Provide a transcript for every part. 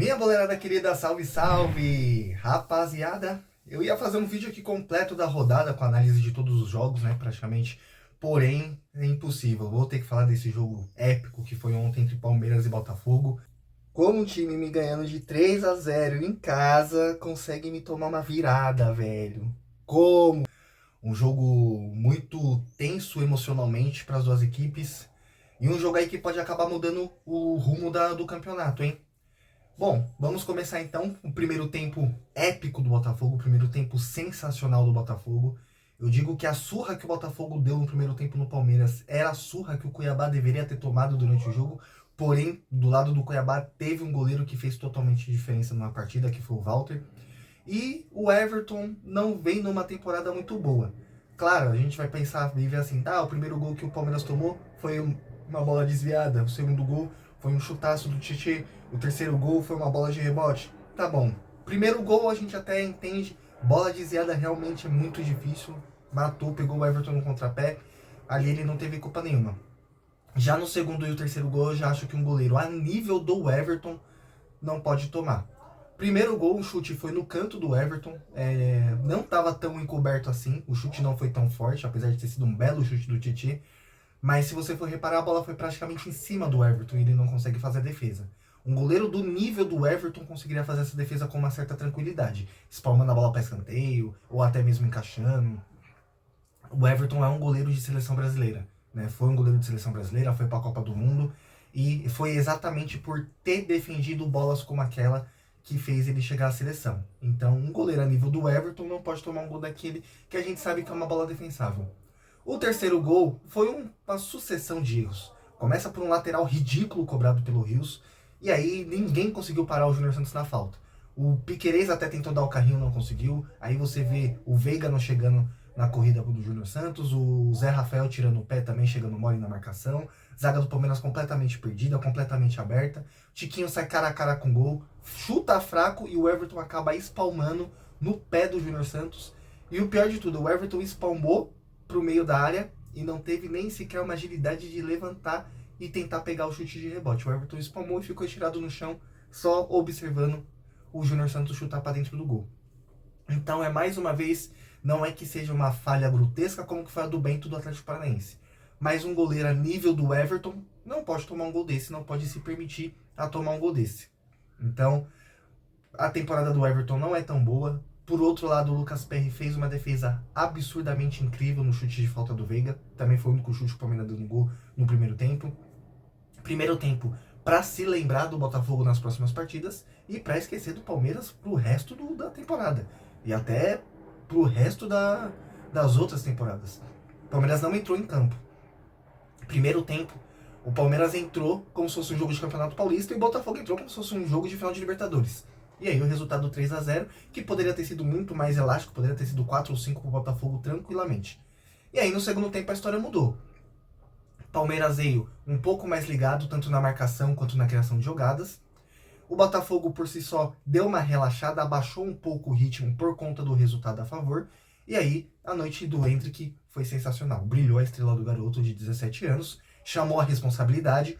Minha boleirada querida, salve, salve! Rapaziada, eu ia fazer um vídeo aqui completo da rodada com análise de todos os jogos, né, praticamente. Porém, é impossível. Vou ter que falar desse jogo épico que foi ontem entre Palmeiras e Botafogo. Como um time me ganhando de 3-0 em casa consegue me tomar uma virada, velho? Como? Um jogo muito tenso emocionalmente para as duas equipes. E um jogo aí que pode acabar mudando o rumo do campeonato, hein? Bom, vamos começar então o primeiro tempo épico do Botafogo, o primeiro tempo sensacional do Botafogo. Eu digo que a surra que o Botafogo deu no primeiro tempo no Palmeiras era a surra que o Cuiabá deveria ter tomado durante o jogo. Porém, do lado do Cuiabá teve um goleiro que fez totalmente diferença numa partida, que foi o Walter. E o Everton não vem numa temporada muito boa. Claro, a gente vai pensar e ver assim, tá, o primeiro gol que o Palmeiras tomou foi uma bola desviada, o segundo gol foi um chutaço do Tite, o terceiro gol foi uma bola de rebote. Tá bom. Primeiro gol a gente até entende, bola desviada realmente é muito difícil. Matou, pegou o Everton no contrapé, ali ele não teve culpa nenhuma. Já no segundo e o terceiro gol eu já acho que um goleiro a nível do Everton não pode tomar. Primeiro gol, o chute foi no canto do Everton, não estava tão encoberto assim, o chute não foi tão forte, apesar de ter sido um belo chute do Titi, mas se você for reparar, a bola foi praticamente em cima do Everton e ele não consegue fazer a defesa. Um goleiro do nível do Everton conseguiria fazer essa defesa com uma certa tranquilidade, espalmando a bola para escanteio ou até mesmo encaixando. O Everton é um goleiro de seleção brasileira, né? Foi um goleiro de seleção brasileira, foi para a Copa do Mundo e foi exatamente por ter defendido bolas como aquela que fez ele chegar à seleção. Então, um goleiro a nível do Everton não pode tomar um gol daquele que a gente sabe que é uma bola defensável. O terceiro gol foi uma sucessão de erros. Começa por um lateral ridículo cobrado pelo Rios, e aí ninguém conseguiu parar o Júnior Santos na falta. O Piquerez até tentou dar o carrinho, não conseguiu. Aí você vê o Veiga não chegando na corrida do Júnior Santos, o Zé Rafael tirando o pé também, chegando mole na marcação. Zaga do Palmeiras completamente perdida, completamente aberta. Tiquinho sai cara a cara com o gol, chuta fraco e o Everton acaba espalmando no pé do Júnior Santos. E o pior de tudo, o Everton espalmou pro meio da área e não teve nem sequer uma agilidade de levantar e tentar pegar o chute de rebote. O Everton espalmou e ficou estirado no chão, só observando o Júnior Santos chutar para dentro do gol. Então é mais uma vez, não é que seja uma falha grotesca como que foi a do Bento do Atlético Paranaense, mas um goleiro a nível do Everton não pode tomar um gol desse, não pode se permitir a tomar um gol desse. Então, a temporada do Everton não é tão boa. Por outro lado, o Lucas Perry fez uma defesa absurdamente incrível no chute de falta do Veiga. Também foi o único chute que o Palmeiras deu no gol no primeiro tempo. Primeiro tempo para se lembrar do Botafogo nas próximas partidas e para esquecer do Palmeiras pro resto da temporada. E até pro resto das outras temporadas. O Palmeiras não entrou em campo. Primeiro tempo, o Palmeiras entrou como se fosse um jogo de Campeonato Paulista e o Botafogo entrou como se fosse um jogo de final de Libertadores. E aí o resultado 3-0, que poderia ter sido muito mais elástico, poderia ter sido 4 ou 5 para o Botafogo tranquilamente. E aí no segundo tempo a história mudou. Palmeiras veio um pouco mais ligado, tanto na marcação quanto na criação de jogadas. O Botafogo por si só deu uma relaxada, abaixou um pouco o ritmo por conta do resultado a favor. E aí a noite do Hendrick foi sensacional. Brilhou a estrela do garoto de 17 anos, chamou a responsabilidade,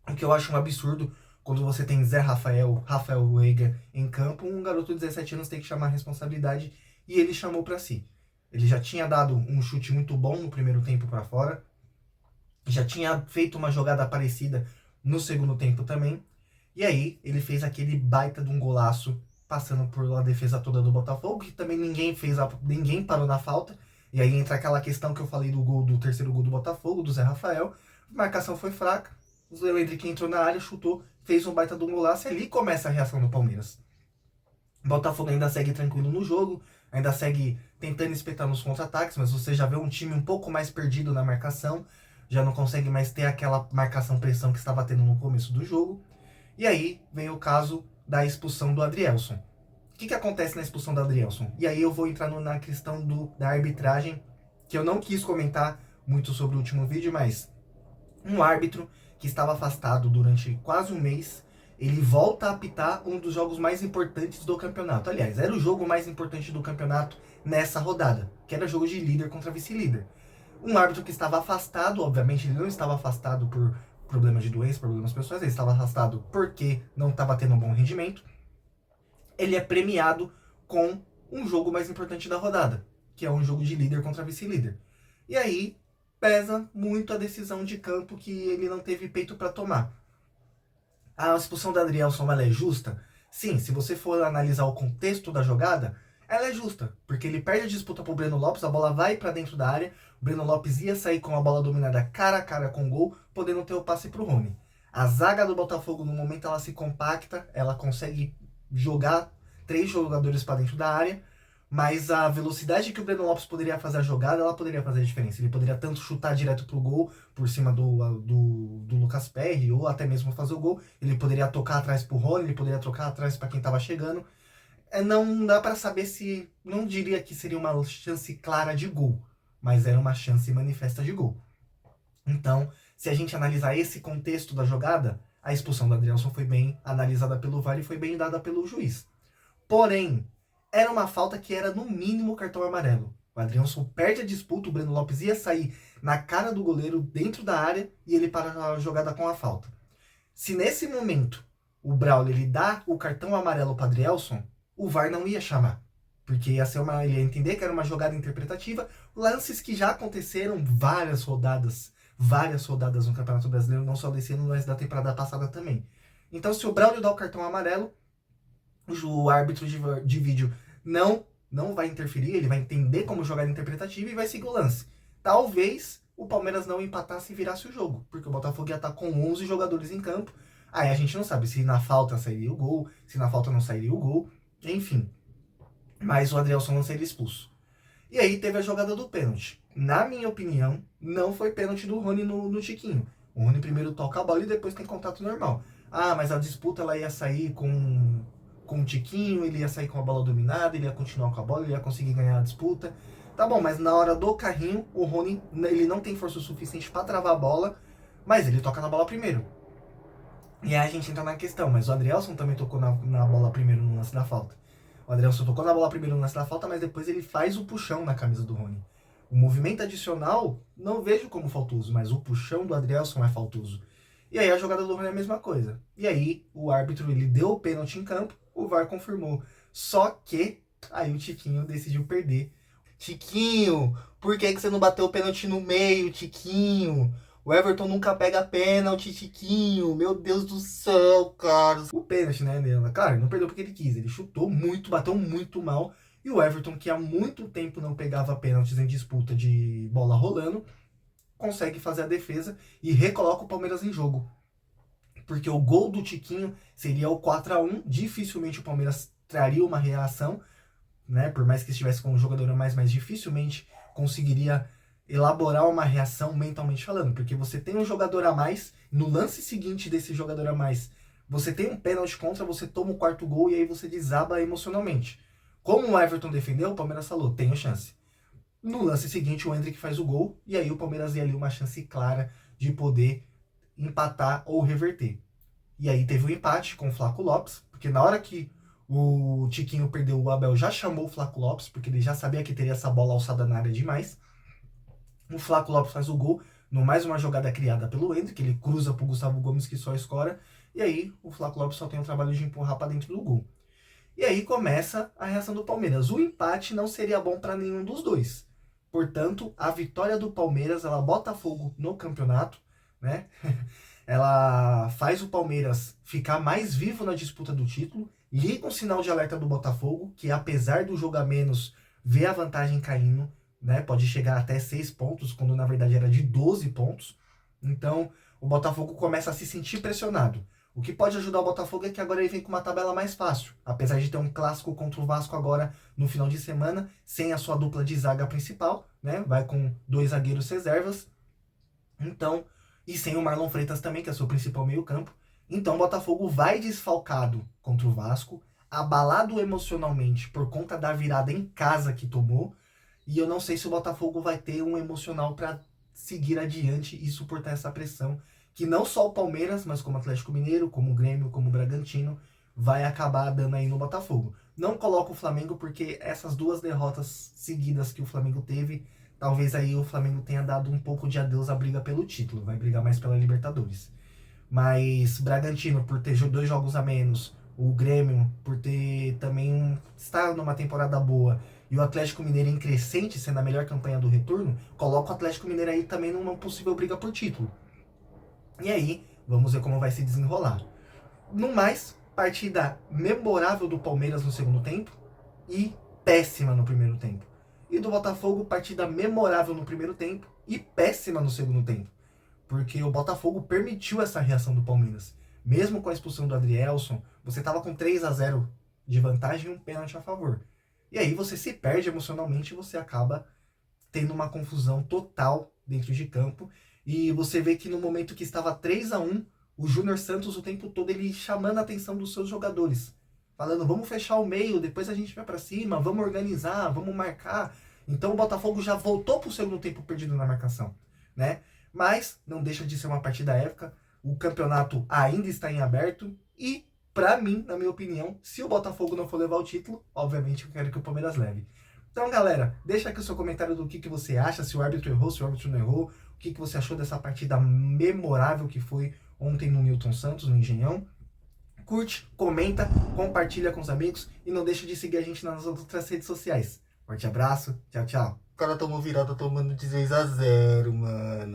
o que eu acho um absurdo. Quando você tem Zé Rafael, Rafael Veiga em campo, um garoto de 17 anos tem que chamar a responsabilidade e ele chamou para si. Ele já tinha dado um chute muito bom no primeiro tempo para fora, já tinha feito uma jogada parecida no segundo tempo também, e aí ele fez aquele baita de um golaço passando por a defesa toda do Botafogo, que também ninguém parou na falta, e aí entra aquela questão que eu falei do terceiro gol do Botafogo, do Zé Rafael, a marcação foi fraca, o Hendrick entrou na área, chutou, fez um baita de um golaço e ali começa a reação do Palmeiras. O Botafogo ainda segue tranquilo no jogo, ainda segue tentando espetar nos contra-ataques, mas você já vê um time um pouco mais perdido na marcação, já não consegue mais ter aquela marcação-pressão que estava tendo no começo do jogo. E aí vem o caso da expulsão do Adrielson. O que acontece na expulsão do Adrielson? E aí eu vou entrar na questão da arbitragem, que eu não quis comentar muito sobre o último vídeo, mas um árbitro que estava afastado durante quase um mês, ele volta a apitar um dos jogos mais importantes do campeonato. Aliás, era o jogo mais importante do campeonato nessa rodada, que era jogo de líder contra vice-líder. Um árbitro que estava afastado, obviamente ele não estava afastado Problemas de doença, problemas pessoais, ele estava afastado porque não estava tendo um bom rendimento. Ele é premiado com um jogo mais importante da rodada, que é um jogo de líder contra vice-líder. E aí pesa muito a decisão de campo que ele não teve peito para tomar. A expulsão da Adrielson, ela é justa? Sim, se você for analisar o contexto da jogada, ela é justa, porque ele perde a disputa pro Breno Lopes, a bola vai para dentro da área, o Breno Lopes ia sair com a bola dominada cara a cara com o gol, podendo ter o passe pro Rony. A zaga do Botafogo, no momento, ela se compacta, ela consegue jogar 3 jogadores para dentro da área, mas a velocidade que o Breno Lopes poderia fazer a jogada, ela poderia fazer a diferença. Ele poderia tanto chutar direto pro gol, por cima do Lucas Perry, ou até mesmo fazer o gol. Ele poderia tocar atrás pro Rony, ele poderia tocar atrás para quem tava chegando. Não dá para saber se... Não diria que seria uma chance clara de gol, mas era uma chance manifesta de gol. Então, se a gente analisar esse contexto da jogada, a expulsão do Adrielson foi bem analisada pelo VAR e foi bem dada pelo juiz. Porém, era uma falta que era no mínimo cartão amarelo. O Adrielson perde a disputa, o Breno Lopes ia sair na cara do goleiro dentro da área e ele para a jogada com a falta. Se nesse momento o Braulio ele dá o cartão amarelo para Adrielson, o VAR não ia chamar. Porque ia ser ele ia entender que era uma jogada interpretativa, lances que já aconteceram várias rodadas no Campeonato Brasileiro, não só desse ano, mas da temporada passada também. Então, se o Braulio dá o cartão amarelo, o árbitro de vídeo não vai interferir, ele vai entender como jogada interpretativa e vai seguir o lance. Talvez o Palmeiras não empatasse e virasse o jogo, porque o Botafogo ia estar com 11 jogadores em campo. Aí a gente não sabe se na falta sairia o gol, se na falta não sairia o gol, enfim. Mas o Adrielson não seria expulso. E aí teve a jogada do pênalti. Na minha opinião, não foi pênalti do Rony no Tiquinho. O Rony primeiro toca a bola e depois tem contato normal. Ah, mas a disputa ela ia sair com o Tiquinho, ele ia sair com a bola dominada, ele ia continuar com a bola, ele ia conseguir ganhar a disputa. Tá bom, mas na hora do carrinho, o Rony ele não tem força suficiente para travar a bola, mas ele toca na bola primeiro. E aí a gente entra na questão, mas o Adrielson também tocou na bola primeiro no lance da falta. O Adrielson tocou na bola primeiro no lance da falta, mas depois ele faz o puxão na camisa do Rony. O movimento adicional, não vejo como faltoso, mas o puxão do Adrielson é faltoso. E aí a jogada do Rony é a mesma coisa. E aí o árbitro ele deu o pênalti em campo, o VAR confirmou. Só que aí o Tiquinho decidiu perder. Tiquinho, por que você não bateu o pênalti no meio, Tiquinho? O Everton nunca pega pênalti, Tiquinho. Meu Deus do céu, cara. O pênalti, né, Nela? Claro, ele não perdeu porque ele quis. Ele chutou muito, bateu muito mal. E o Everton, que há muito tempo não pegava pênaltis em disputa de bola rolando, consegue fazer a defesa e recoloca o Palmeiras em jogo. Porque o gol do Tiquinho seria o 4-1. Dificilmente o Palmeiras traria uma reação, né? Por mais que estivesse com um jogador a mais, mas dificilmente conseguiria elaborar uma reação mentalmente falando, porque você tem um jogador a mais, no lance seguinte desse jogador a mais, você tem um pênalti contra, você toma o 4º gol e aí você desaba emocionalmente. Como o Everton defendeu, o Palmeiras falou, tenho chance. No lance seguinte, o Endrick faz o gol, e aí o Palmeiras ia ali uma chance clara de poder empatar ou reverter. E aí teve o empate com o Flaco Lopes, porque na hora que o Tiquinho perdeu, o Abel já chamou o Flaco Lopes, porque ele já sabia que teria essa bola alçada na área demais. O Flaco Lopes faz o gol, no mais uma jogada criada pelo Endrick, ele cruza pro Gustavo Gomes que só escora, e aí o Flaco Lopes só tem o trabalho de empurrar para dentro do gol. E aí começa a reação do Palmeiras. O empate não seria bom para nenhum dos dois. Portanto, a vitória do Palmeiras, ela bota fogo no campeonato, né? Ela faz o Palmeiras ficar mais vivo na disputa do título, liga um sinal de alerta do Botafogo, que apesar do jogo a menos, vê a vantagem caindo, né? Pode chegar até 6 pontos, quando na verdade era de 12 pontos. Então, o Botafogo começa a se sentir pressionado. O que pode ajudar o Botafogo é que agora ele vem com uma tabela mais fácil. Apesar de ter um clássico contra o Vasco agora no final de semana, sem a sua dupla de zaga principal, né? Vai com 2 zagueiros reservas. Então, e sem o Marlon Freitas também, que é seu principal meio-campo. Então o Botafogo vai desfalcado contra o Vasco, abalado emocionalmente por conta da virada em casa que tomou. E eu não sei se o Botafogo vai ter um emocional para seguir adiante e suportar essa pressão, que não só o Palmeiras, mas como o Atlético Mineiro, como o Grêmio, como o Bragantino, vai acabar dando aí no Botafogo. Não coloco o Flamengo porque essas 2 derrotas seguidas que o Flamengo teve, talvez aí o Flamengo tenha dado um pouco de adeus à briga pelo título, vai brigar mais pela Libertadores. Mas Bragantino, por ter 2 jogos a menos, o Grêmio, por ter também estar numa temporada boa, e o Atlético Mineiro em crescente, sendo a melhor campanha do retorno, coloca o Atlético Mineiro aí também numa possível briga por título. E aí, vamos ver como vai se desenrolar. No mais, partida memorável do Palmeiras no segundo tempo e péssima no primeiro tempo. E do Botafogo, partida memorável no primeiro tempo e péssima no segundo tempo. Porque o Botafogo permitiu essa reação do Palmeiras. Mesmo com a expulsão do Adrielson, você estava com 3-0 de vantagem e um pênalti a favor. E aí você se perde emocionalmente e você acaba tendo uma confusão total dentro de campo. E você vê que no momento que estava 3-1, o Júnior Santos o tempo todo ele chamando a atenção dos seus jogadores. Falando, vamos fechar o meio, depois a gente vai para cima, vamos organizar, vamos marcar. Então o Botafogo já voltou para o segundo tempo perdido na marcação, né? Mas não deixa de ser uma partida épica. O campeonato ainda está em aberto e, para mim, na minha opinião, se o Botafogo não for levar o título, obviamente eu quero que o Palmeiras leve. Então, galera, deixa aqui o seu comentário do que você acha, se o árbitro errou, se o árbitro não errou, o que você achou dessa partida memorável que foi ontem no Newton Santos, no Engenhão. Curte, comenta, compartilha com os amigos e não deixa de seguir a gente nas outras redes sociais. Forte abraço, tchau, tchau. O cara tomou virada tomando de 6-0, mano.